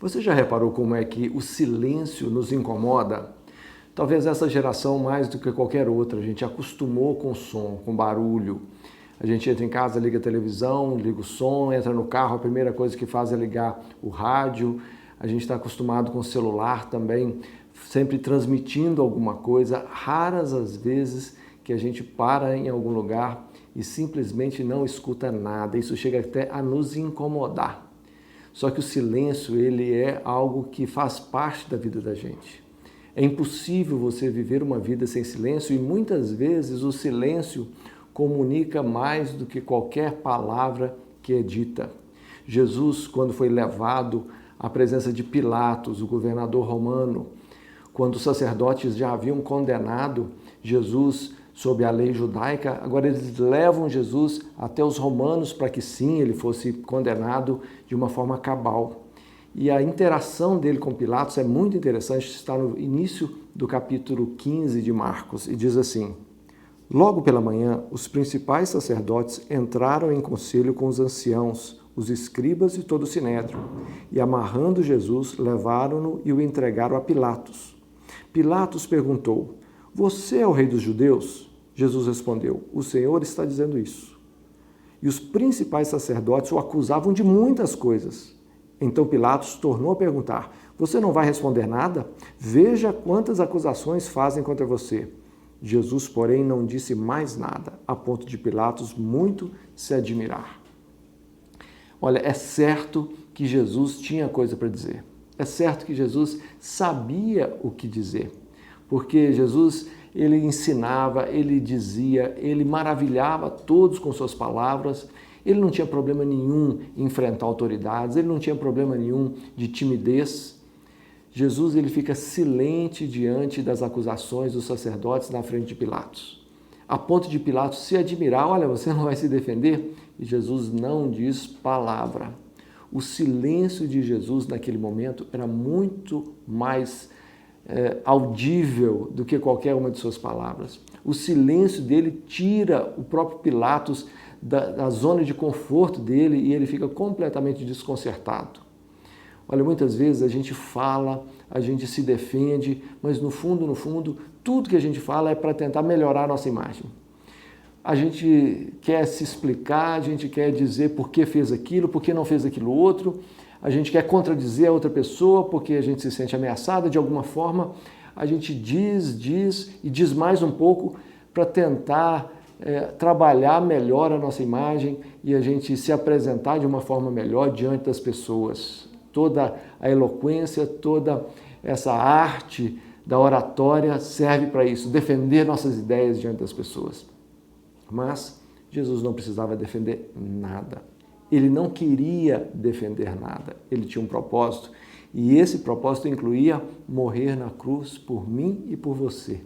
Você já reparou como é que o silêncio nos incomoda? Talvez essa geração, mais do que qualquer outra, a gente acostumou com som, com barulho. A gente entra em casa, liga a televisão, liga o som, entra no carro, a primeira coisa que faz é ligar o rádio. A gente está acostumado com o celular também, sempre transmitindo alguma coisa. Raras as vezes que a gente para em algum lugar e simplesmente não escuta nada. Isso chega até a nos incomodar. Só que o silêncio, ele é algo que faz parte da vida da gente. É impossível você viver uma vida sem silêncio e muitas vezes o silêncio comunica mais do que qualquer palavra que é dita. Jesus, quando foi levado à presença de Pilatos, o governador romano, quando os sacerdotes já haviam condenado Jesus sob a lei judaica, agora eles levam Jesus até os romanos para que sim, ele fosse condenado de uma forma cabal. E a interação dele com Pilatos é muito interessante, está no início do capítulo 15 de Marcos, e diz assim: Logo pela manhã, os principais sacerdotes entraram em conselho com os anciãos, os escribas e todo o sinédrio, e amarrando Jesus, levaram-no e o entregaram a Pilatos. Pilatos perguntou: Você é o rei dos judeus? Jesus respondeu: O Senhor está dizendo isso. E os principais sacerdotes o acusavam de muitas coisas. Então Pilatos tornou a perguntar: Você não vai responder nada? Veja quantas acusações fazem contra você. Jesus, porém, não disse mais nada, a ponto de Pilatos muito se admirar. Olha, é certo que Jesus tinha coisa para dizer. É certo que Jesus sabia o que dizer. Porque Jesus, ele ensinava, ele dizia, ele maravilhava todos com suas palavras. Ele não tinha problema nenhum em enfrentar autoridades, ele não tinha problema nenhum de timidez. Jesus, ele fica silente diante das acusações dos sacerdotes na frente de Pilatos, a ponto de Pilatos se admirar: olha, você não vai se defender? E Jesus não diz palavra. O silêncio de Jesus naquele momento era muito mais audível do que qualquer uma de suas palavras. O silêncio dele tira o próprio Pilatos da zona de conforto dele e ele fica completamente desconcertado. Olha, muitas vezes a gente fala, a gente se defende, mas no fundo, tudo que a gente fala é para tentar melhorar a nossa imagem. A gente quer se explicar, a gente quer dizer por que fez aquilo, por que não fez aquilo outro, a gente quer contradizer a outra pessoa porque a gente se sente ameaçada de alguma forma. A gente diz e diz mais um pouco para tentar trabalhar melhor a nossa imagem e a gente se apresentar de uma forma melhor diante das pessoas. Toda a eloquência, toda essa arte da oratória serve para isso, defender nossas ideias diante das pessoas. Mas Jesus não precisava defender nada. Ele não queria defender nada. Ele tinha um propósito e esse propósito incluía morrer na cruz por mim e por você.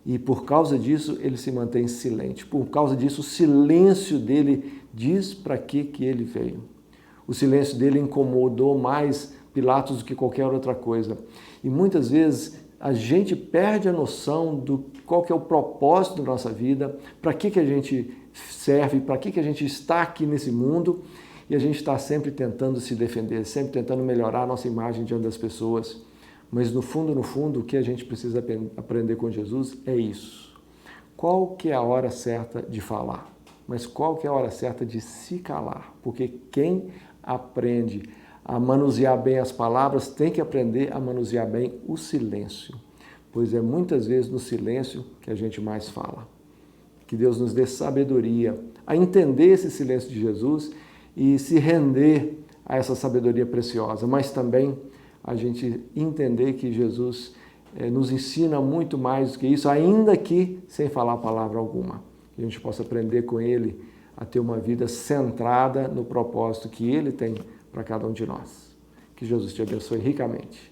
E por causa disso ele se mantém silente. Por causa disso o silêncio dele diz para que ele veio. O silêncio dele incomodou mais Pilatos do que qualquer outra coisa. E muitas vezes a gente perde a noção do qual que é o propósito da nossa vida, para que a gente serve, para que a gente está aqui nesse mundo, e a gente está sempre tentando se defender, sempre tentando melhorar a nossa imagem diante das pessoas. Mas no fundo, o que a gente precisa aprender com Jesus é isso. Qual que é a hora certa de falar? Mas qual que é a hora certa de se calar? Porque quem aprende a manusear bem as palavras tem que aprender a manusear bem o silêncio, pois é muitas vezes no silêncio que a gente mais fala. Que Deus nos dê sabedoria a entender esse silêncio de Jesus e se render a essa sabedoria preciosa, mas também a gente entender que Jesus nos ensina muito mais do que isso, ainda que sem falar palavra alguma. Que a gente possa aprender com Ele a ter uma vida centrada no propósito que Ele tem para cada um de nós. Que Jesus te abençoe ricamente.